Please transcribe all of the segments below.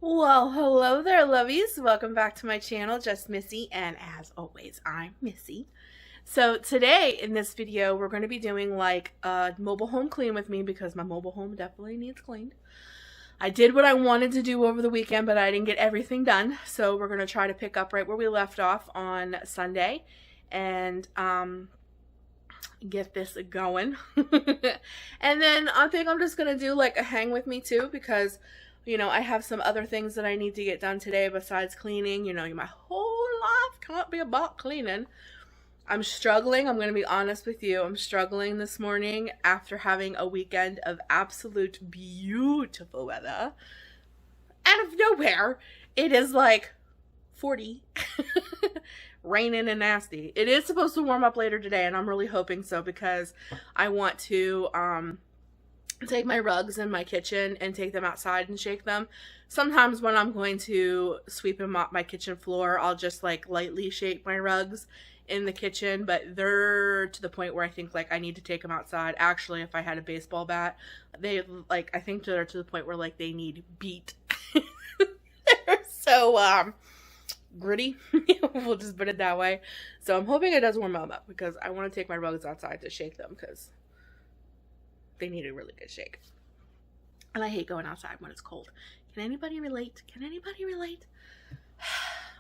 Well, hello there, lovies. Welcome back to my channel, Just Missy, and as always, I'm Missy. So today in this video, we're going to be doing like a mobile home clean with me because my mobile home definitely needs cleaned. I did what I wanted to do over the weekend, but I didn't get everything done. So we're going to try to pick up right where we left off on Sunday and get this going. And then I think I'm just going to do like a hang with me too because I have some other things that I need to get done today besides cleaning. My whole life can't be about cleaning. I'm struggling. I'm going to be honest with you. I'm struggling this morning after having a weekend of absolute beautiful weather. Out of nowhere, it is like 40, raining and nasty. It is supposed to warm up later today, and I'm really hoping so because I want to take my rugs in my kitchen and take them outside and shake them. Sometimes when I'm going to sweep and mop my kitchen floor, I'll just like lightly shake my rugs in the kitchen, but they're to the point where I think like I need to take them outside. Actually, if I had a baseball bat, I think they're to the point where like they need beat. They're so gritty. We'll just put it that way. So I'm hoping it does warm them up because I want to take my rugs outside to shake them because they need a really good shake. And I hate going outside when it's cold. Can anybody relate? Can anybody relate?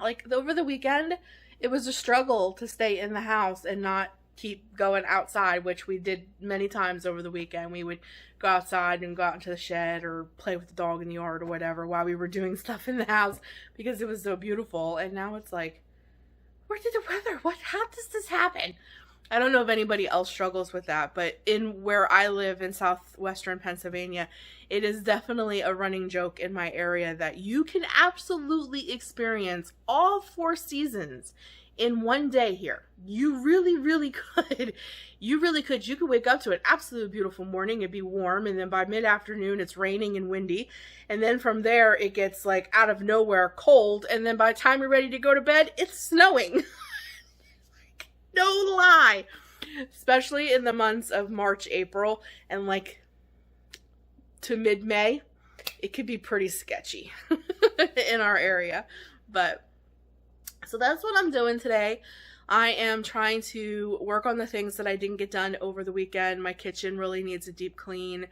Like over the weekend, it was a struggle to stay in the house and not keep going outside, which we did many times over the weekend. We would go outside and go out into the shed or play with the dog in the yard or whatever while we were doing stuff in the house because it was so beautiful. And now it's like, where did the weather? How does this happen? I don't know if anybody else struggles with that, but in where I live in southwestern Pennsylvania, it is definitely a running joke in my area that you can absolutely experience all 4 seasons in one day here. You really, really could. You really could. You could wake up to an absolute beautiful morning. It'd be warm, and then by mid-afternoon, it's raining and windy. And then from there, it gets like out of nowhere cold, and then by the time you're ready to go to bed, it's snowing. No lie. Especially in the months of March, April, and like to mid-May, it could be pretty sketchy in our area. But so that's what I'm doing today. I am trying to work on the things that I didn't get done over the weekend. My kitchen really needs a deep clean.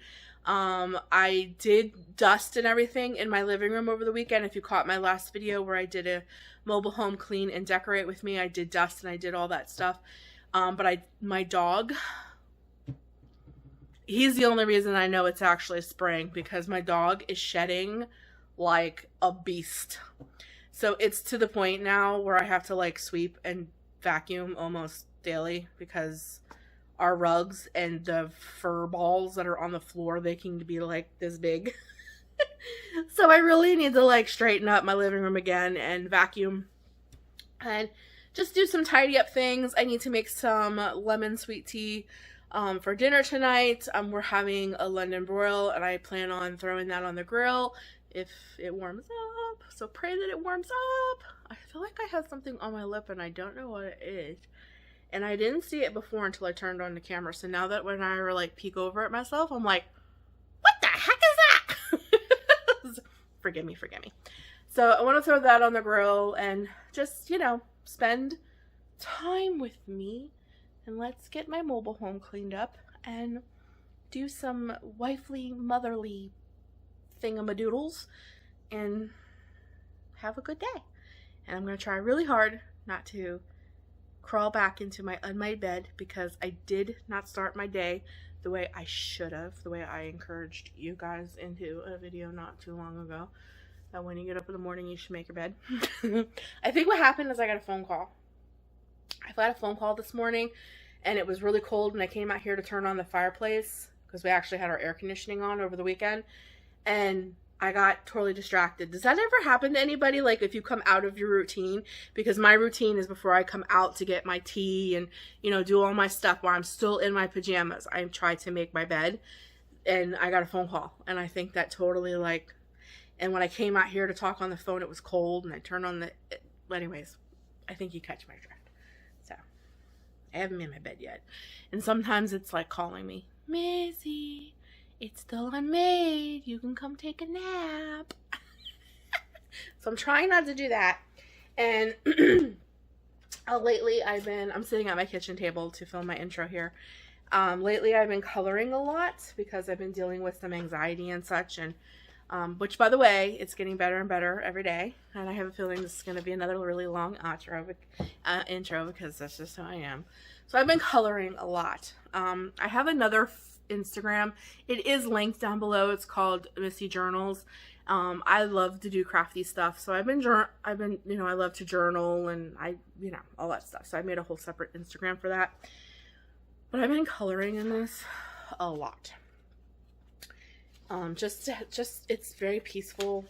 I did dust and everything in my living room over the weekend. If you caught my last video where I did a mobile home clean and decorate with me, I did dust and I did all that stuff. But my dog, he's the only reason I know it's actually spring because my dog is shedding like a beast. So it's to the point now where I have to like sweep and vacuum almost daily because our rugs and the fur balls that are on the floor, they can be like this big. So I really need to like straighten up my living room again and vacuum and just do some tidy up things. I need to make some lemon sweet tea for dinner tonight. We're having a London broil and I plan on throwing that on the grill if it warms up. So pray that it warms up. I feel like I have something on my lip and I don't know what it is. And I didn't see it before until I turned on the camera. So now that when I like peek over at myself, I'm like, what the heck is that? Forgive me. So I want to throw that on the grill and just, spend time with me. And let's get my mobile home cleaned up and do some wifely, motherly thingamadoodles and have a good day. And I'm going to try really hard not to crawl back into my unmade bed because I did not start my day the way I should have, the way I encouraged you guys into a video not too long ago, that when you get up in the morning you should make your bed. I think what happened is I got a phone call. I got a phone call this morning and it was really cold and I came out here to turn on the fireplace because we actually had our air conditioning on over the weekend and I got totally distracted. Does that ever happen to anybody? Like if you come out of your routine? Because my routine is before I come out to get my tea and, do all my stuff while I'm still in my pajamas. I try to make my bed and I got a phone call. And I think that totally and when I came out here to talk on the phone, it was cold and I turned on anyways, I think you catch my drift. So I haven't made my bed yet. And sometimes it's like calling me, Missy. It's still unmade. You can come take a nap. So I'm trying not to do that. And lately I'm sitting at my kitchen table to film my intro here. Lately I've been coloring a lot because I've been dealing with some anxiety and such, and which, by the way, it's getting better and better every day. And I have a feeling this is going to be another really long intro because that's just how I am. So I've been coloring a lot. I have another Instagram. It is linked down below. It's called Missy Journals. I love to do crafty stuff. So I love to journal and all that stuff. So I made a whole separate Instagram for that. But I've been coloring in this a lot. Just it's very peaceful.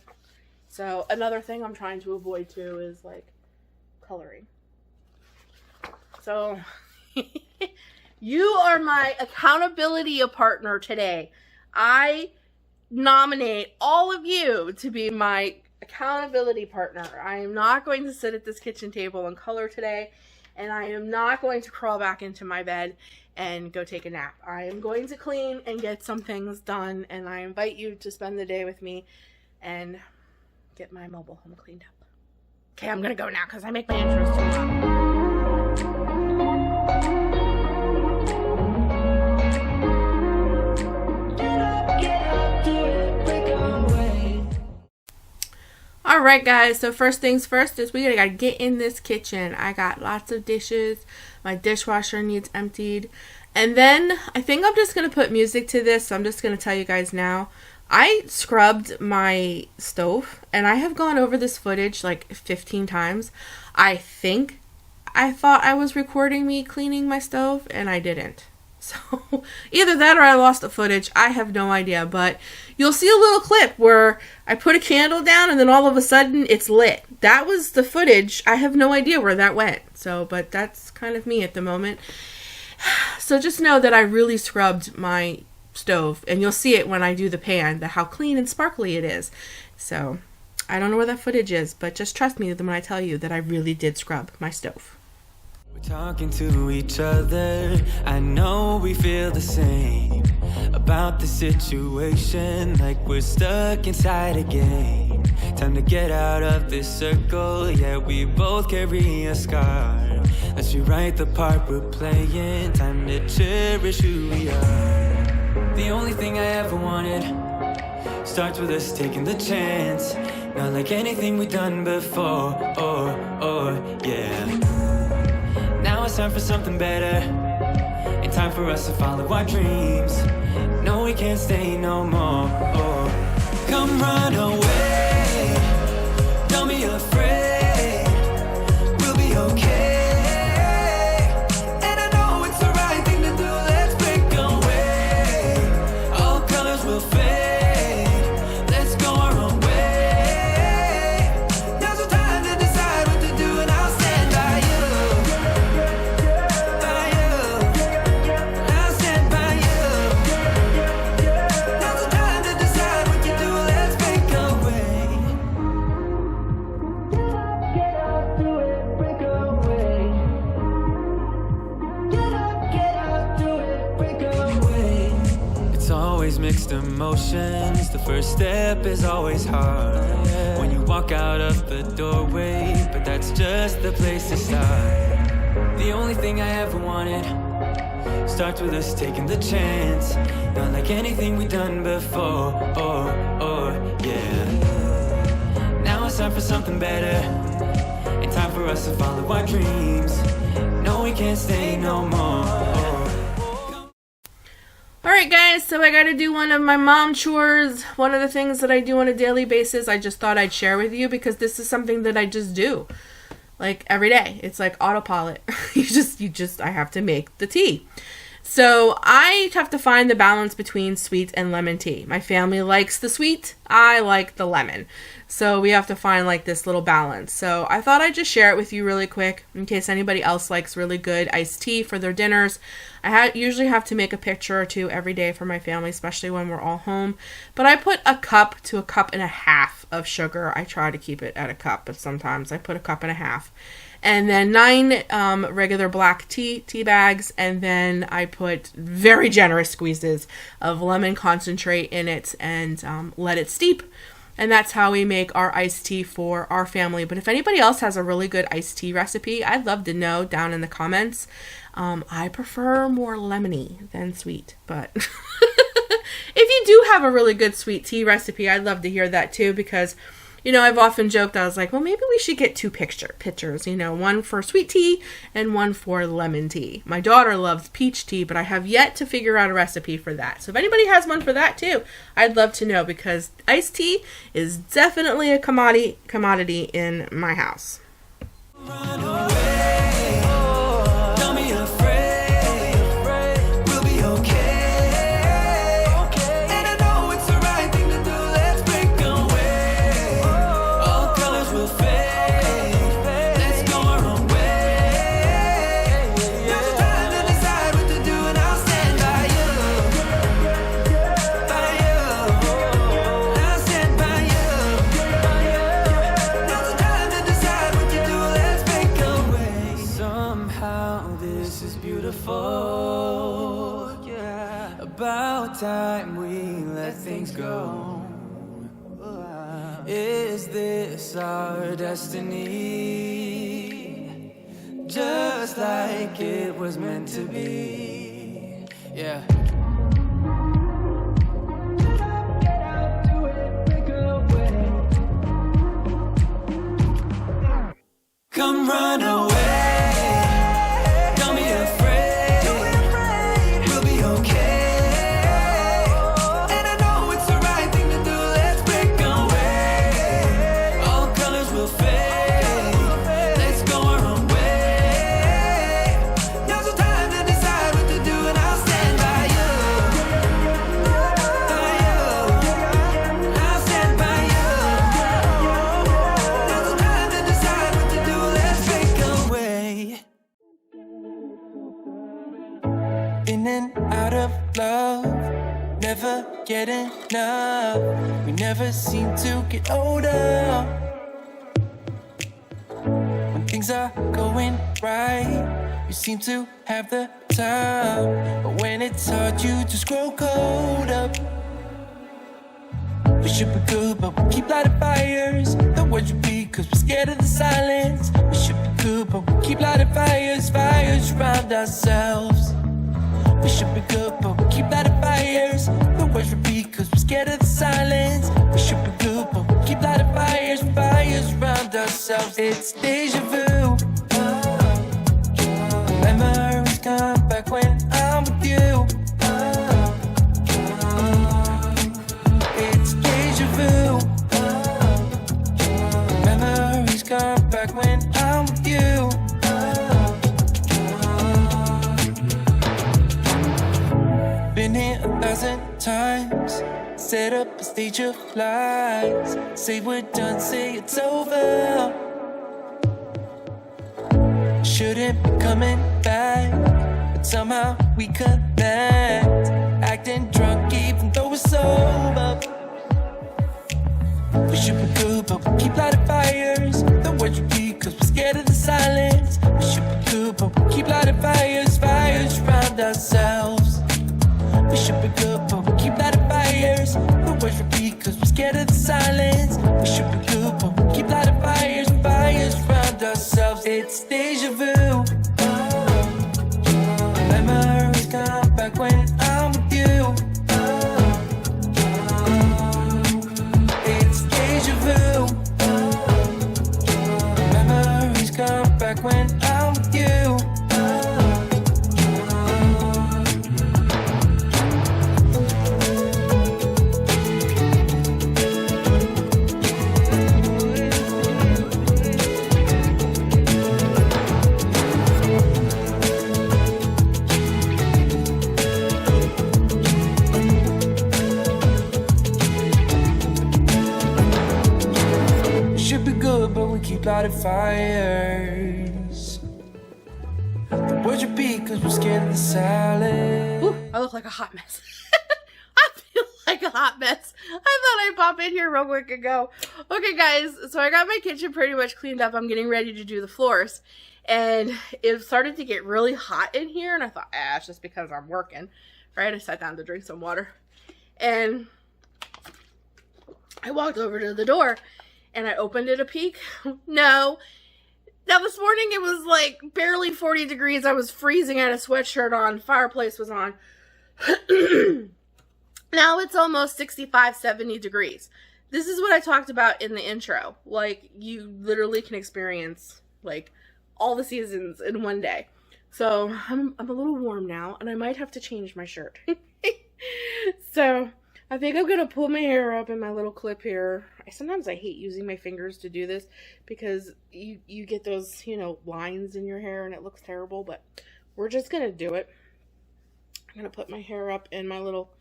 So another thing I'm trying to avoid too is like coloring. So you are my accountability partner today. I nominate all of you to be my accountability partner. I am not going to sit at this kitchen table and color today, and I am not going to crawl back into my bed and go take a nap. I am going to clean and get some things done, and I invite you to spend the day with me and get my mobile home cleaned up. Okay, I'm gonna go now because I make my intros too long. Alright guys, so first things first is we gotta get in this kitchen. I got lots of dishes. My dishwasher needs emptied. And then I think I'm just gonna put music to this, so I'm just gonna tell you guys now. I scrubbed my stove, and I have gone over this footage like 15 times. I thought I was recording me cleaning my stove, and I didn't. So either that or I lost the footage. I have no idea, but you'll see a little clip where I put a candle down and then all of a sudden it's lit. That was the footage. I have no idea where that went. So, but that's kind of me at the moment. So just know that I really scrubbed my stove, and you'll see it when I do the pan, how clean and sparkly it is. So I don't know where that footage is, but just trust me when I tell you that I really did scrub my stove. We're talking to each other. I know we feel the same about the situation, like we're stuck inside a game. Time to get out of this circle. Yeah, we both carry a scar. Let's rewrite the part we're playing. Time to cherish who we are. The only thing I ever wanted starts with us taking the chance. Not like anything we've done before. Yeah. Now it's time for something better, and time for us to follow our dreams. No, we can't stay no more. Come run away, don't be afraid, we'll be okay. And I know it's the right thing to do, let's break away. All colors will fade, let's go our own way. Now's the time to decide what to do, and I'll stand by you. Mixed emotions, the first step is always hard when you walk out of the doorway, but that's just the place to start. The only thing I ever wanted starts with us taking the chance. Not like anything we've done before. Yeah. Now it's time for something better, and time for us to follow our dreams. No, we can't stay no more. Alright guys, so I gotta do one of my mom chores. One of the things that I do on a daily basis, I just thought I'd share with you because this is something that I just do. Like every day. It's like autopilot. I have to make the tea. So I have to find the balance between sweet and lemon tea. My family likes the sweet, I like the lemon. So we have to find like this little balance. So I thought I'd just share it with you really quick in case anybody else likes really good iced tea for their dinners. I usually have to make a picture or two every day for my family, especially when we're all home. But I put a cup to a cup and a half of sugar. I try to keep it at a cup, but sometimes I put a cup and a half. And then 9 regular black tea bags, and then I put very generous squeezes of lemon concentrate in it and let it steep. And that's how we make our iced tea for our family. But if anybody else has a really good iced tea recipe, I'd love to know down in the comments. I prefer more lemony than sweet, but if you do have a really good sweet tea recipe, I'd love to hear that too, because, you know, I've often joked, I was like, well, maybe we should get two pitchers, you know, one for sweet tea and one for lemon tea. My daughter loves peach tea, but I have yet to figure out a recipe for that. So if anybody has one for that too, I'd love to know, because iced tea is definitely a commodity in my house. Run away. Don't be afraid. We'll be okay. And I know it's the right thing to do. Let's break away. All colors will fade. Let's go our own way. Now's the time to decide what to do, and I'll stand by you. By you. I'll stand by you. Now's the time to decide what to do. Let's break away. Somehow this is beautiful. Yeah. About time we let things go. Is this our destiny? Just like it was meant to be. Yeah. Come run away. Don't be afraid. We'll be okay. And I know it's the right thing to do. Let's break away. All colors will fade. Let's go our own way. Now's the time to decide what to do, and I'll stand by you. By you. I'll stand by you. Now's the time to decide what to do. Let's break away. In and out of love, never get enough. We never seem to get older. When things are going right, you seem to have the time. But when it's hard, you just grow cold up. We should be good, but we keep lighting fires. The words repeat, cause we're scared of the silence. We should be good, but we keep lighting fires, fires around ourselves. We should be good, but we keep lighting fires. The words repeat, cause we're scared of the silence. We should be good, but we keep lighting fires, fires around ourselves. It's deja vu. Memories come back when I'm with you. It's deja vu. Memories come back when I'm with you. Been here 1,000 times. Set up a stage of lies. Say we're done, say it's over. Shouldn't be coming back, but somehow we connect. Acting drunk even though we're sober. We should be good, but we keep lighting fires. The words repeat, cause we're scared of the silence. We should be good, but we keep lighting fires, fires around ourselves. We should be good, but we keep lighting fires. The words repeat, cause we're scared of the silence. We should be good, but we keep lighting fires, fires around ourselves. It's deja vu. Memories come back when I'm with you. It's deja vu. Memories come back when I'm with you. Should be good, but we keep lighting fires. The words repeat, cause we're scared of the silence. Ooh, I look like a hot mess. I feel like a hot mess. I thought I'd pop in here real quick and go. Okay, guys, so I got my kitchen pretty much cleaned up. I'm getting ready to do the floors. And it started to get really hot in here. And I thought, it's just because I'm working. Right? I sat down to drink some water. And I walked over to the door and I opened it a peek. No. Now this morning it was like barely 40 degrees. I was freezing. I had a sweatshirt on. Fireplace was on. Now it's almost 65, 70 degrees. This is what I talked about in the intro. Like, you literally can experience, like, all the seasons in one day. So, I'm a little warm now, and I might have to change my shirt. So, I think I'm going to pull my hair up in my little clip here. Sometimes I hate using my fingers to do this, because you get those, you know, lines in your hair, and it looks terrible, but we're just going to do it. I'm going to put my hair up in my little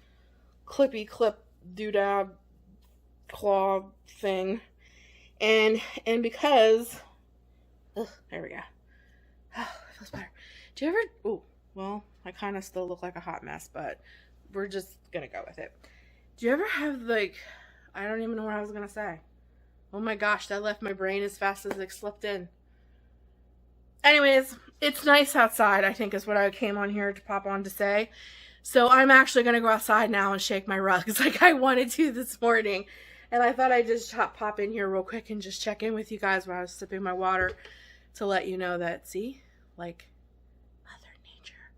clippy clip doodad claw thing, and because there we go. It feels better. Do you ever, oh, well, I kind of still look like a hot mess, but we're just gonna go with it. Do you ever have, like, I don't even know what I was gonna say. Oh my gosh, that left my brain as fast as it slipped in. Anyways, it's nice outside, I think is what I came on here to pop on to say. So I'm actually going to go outside now and shake my rugs like I wanted to this morning. And I thought I'd just pop in here real quick and just check in with you guys while I was sipping my water to let you know that, see, like, Mother Nature,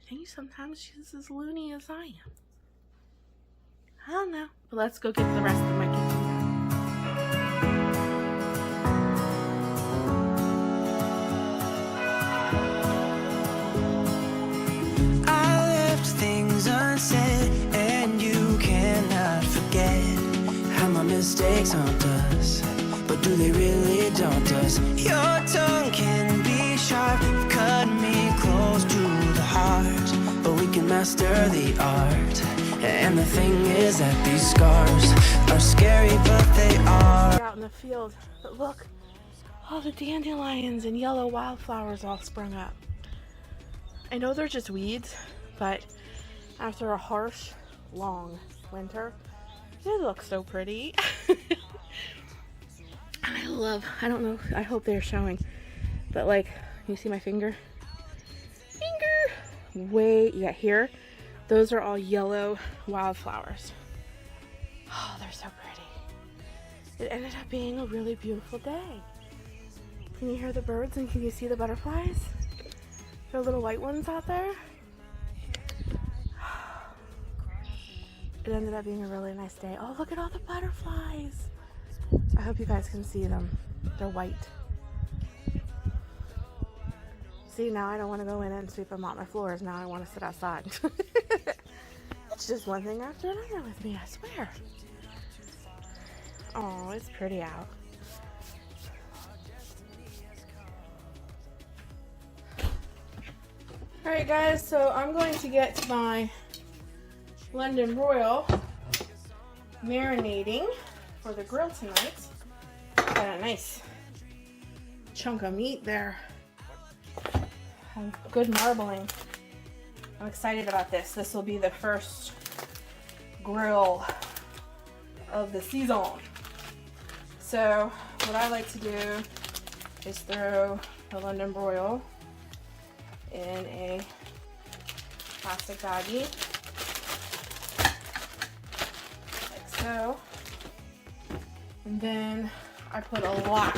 I think sometimes she's as loony as I am. I don't know. But let's go get the rest of my kitchen done. Unsaid, and you cannot forget how my mistakes haunt us, but do they really daunt us? Your tongue can be sharp, cut me close to the heart, but we can master the art. And the thing is that these scars are scary, but they are. Out in the field, but look, all the dandelions and yellow wildflowers all sprung up. I know they're just weeds, but after a harsh, long winter, they look so pretty. And I don't know, I hope they're showing, but like, you see my finger? Yeah, here, those are all yellow wildflowers. Oh, they're so pretty. It ended up being a really beautiful day. Can you hear the birds and can you see the butterflies? There are little white ones out there. It ended up being a really nice day. Oh, look at all the butterflies. I hope you guys can see them. They're white. See, now I don't want to go in and sweep them out my floors. Now I want to sit outside. It's just one thing after another with me, I swear. Oh, it's pretty out. Alright guys, so I'm going to get my London Royal marinating for the grill tonight. Got a nice chunk of meat there. Good marbling. I'm excited about this. This will be the first grill of the season. So what I like to do is throw the London Broil in a plastic baggie, like so, and then I put a lot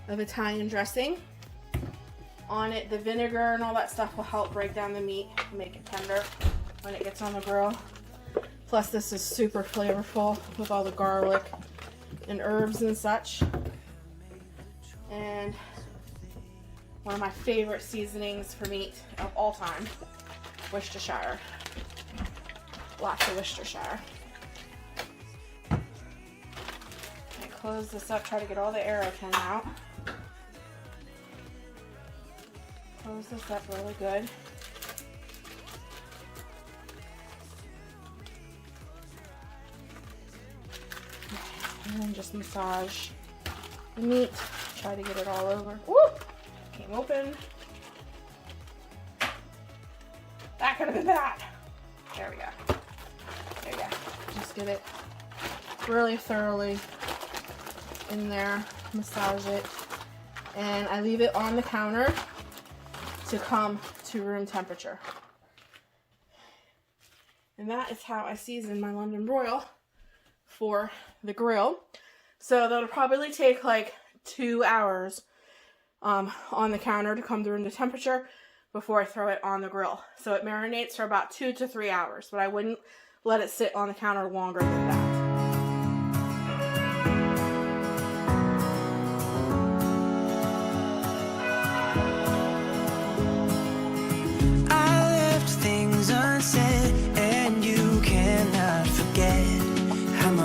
of Italian dressing on it. The vinegar and all that stuff will help break down the meat, make it tender when it gets on the grill. Plus this is super flavorful with all the garlic and herbs and such. And one of my favorite seasonings for meat of all time, Worcestershire. Lots of Worcestershire. I close this up, try to get all the air I can out. Close this up really good. And then just massage the meat. Try to get it all over. Woo! Came open. That could have been bad. There we go. There we go. Just get it really thoroughly in there. Massage it. And I leave it on the counter to come to room temperature. And that is how I season my London broil for the grill. So that'll probably take like 2 hours on the counter to come through the temperature before I throw it on the grill. So it marinates for about 2 to 3 hours, but I wouldn't let it sit on the counter longer than that.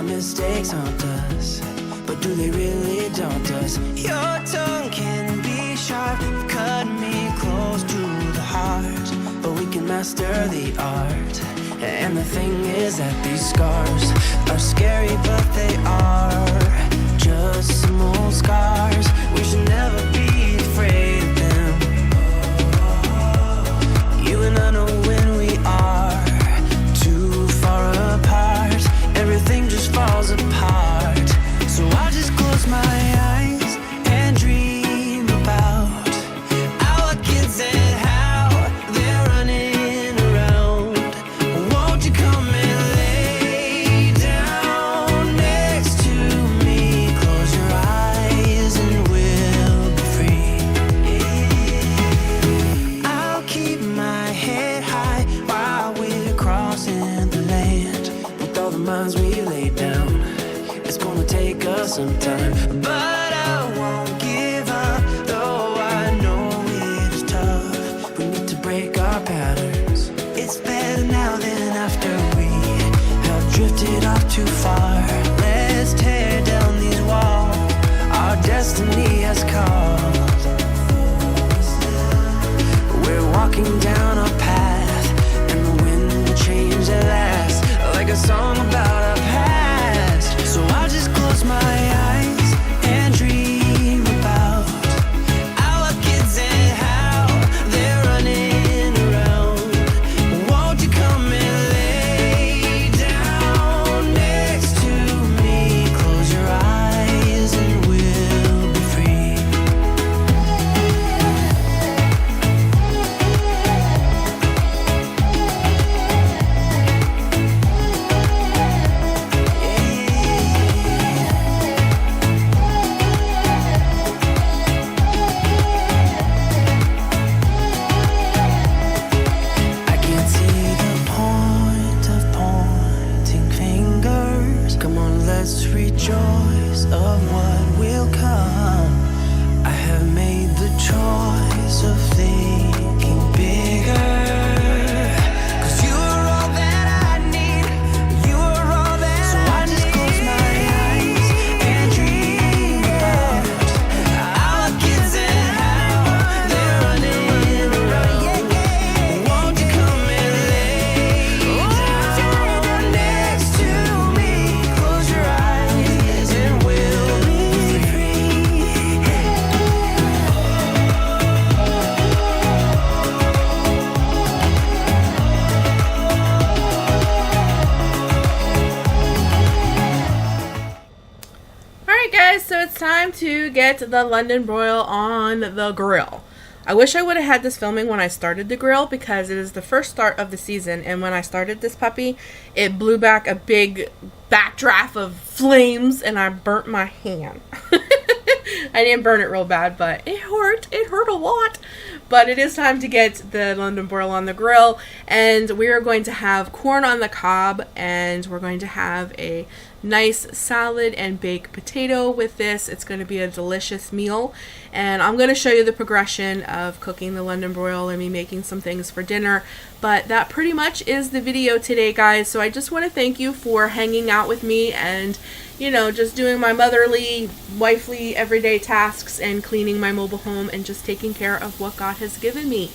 Mistakes haunt us, but do they really daunt us? Your tongue can be sharp, you've cut me close to the heart, but we can master the art. And the thing is that these scars are scary, but they are just some old scars. We should never be afraid of them. You and I know when we are too far apart, everything just falls apart. So I just close my eyes and dream about our kids and how they're running around. Won't you come and lay down next to me? Close your eyes and we'll be free. I'll keep my head high while we're crossing the land. With all the minds we lay down, it's gonna take us some time, but I won't give up, though I know it is tough. We need to break our patterns. It's better now than after we have drifted off too far. Let's tear down these walls our destiny has called. We're walking down a path, and the wind will change at last, like a song about our past. So I just close my eyes and dream about our kids and how they're running around. Won't you come and lay down next to me? Close your eyes and we'll be free. I can't see the point of pointing fingers. Come on, let's rejoice of what will come. I have made the choice of thinking bigger. 'Cause you are all that I need. You are all that so I just close my eyes and dream about our kids and how they're running around. Won't you come and lay down next to me? Close your eyes and we'll be free. Alright guys, so it's time to get the London broil on the grill. I wish I would have had this filming when I started the grill because it is the first start of the season, and when I started this puppy, it blew back a big backdraft of flames and I burnt my hand. I didn't burn it real bad, but it hurt. It hurt a lot. But it is time to get the London broil on the grill, and we are going to have corn on the cob, and we're going to have a nice salad and baked potato with this. It's going to be a delicious meal, and I'm going to show you the progression of cooking the London broil and me making some things for dinner. But that pretty much is the video today, guys. So I just want to thank you for hanging out with me and, you know, just doing my motherly, wifely, everyday tasks and cleaning my mobile home and just taking care of what God has given me.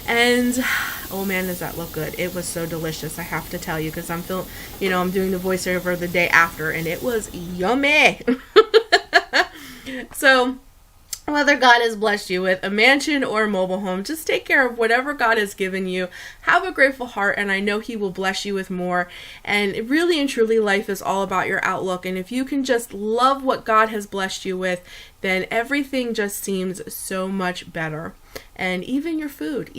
And oh man, does that look good. It was so delicious, I have to tell you, because I'm I'm doing the voiceover the day after, and it was yummy. So whether God has blessed you with a mansion or a mobile home, just take care of whatever God has given you. Have a grateful heart, and I know He will bless you with more. And really and truly, life is all about your outlook. And if you can just love what God has blessed you with, then everything just seems so much better. And even your food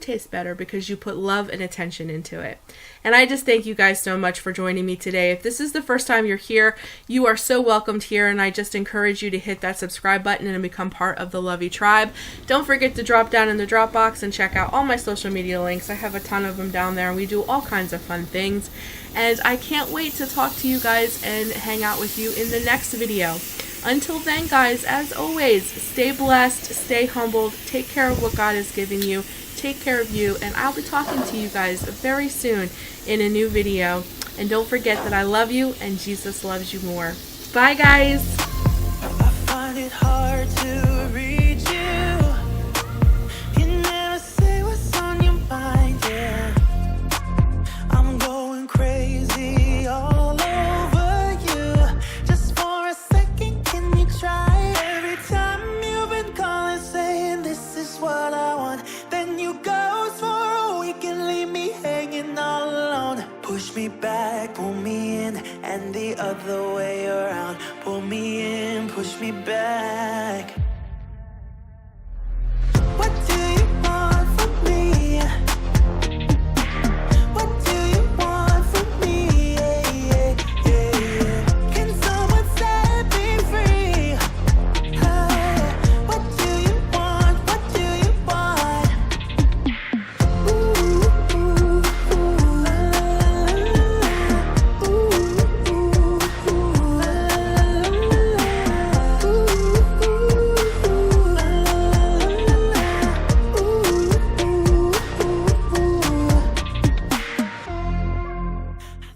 tastes better because you put love and attention into it. And I just thank you guys so much for joining me today. If this is the first time you're here, you are so welcomed here, and I just encourage you to hit that subscribe button and become part of the Lovey Tribe. Don't forget to drop down in the drop box and check out all my social media links. I have a ton of them down there, and we do all kinds of fun things. And I can't wait to talk to you guys and hang out with you in the next video. Until then, guys, as always, stay blessed, stay humbled, take care of what God is giving you, take care of you, and I'll be talking to you guys very soon in a new video. And don't forget that I love you and Jesus loves you more. Bye, guys. I find it hard to reach you. You never say what's on your mind, yeah. I'm going crazy all over you. Just for a second, can you try? Every time you've been calling, saying this is what I want, then you go for a week and leave me hanging all alone. Push me back, pull me in, and the other way around. Pull me in, push me back.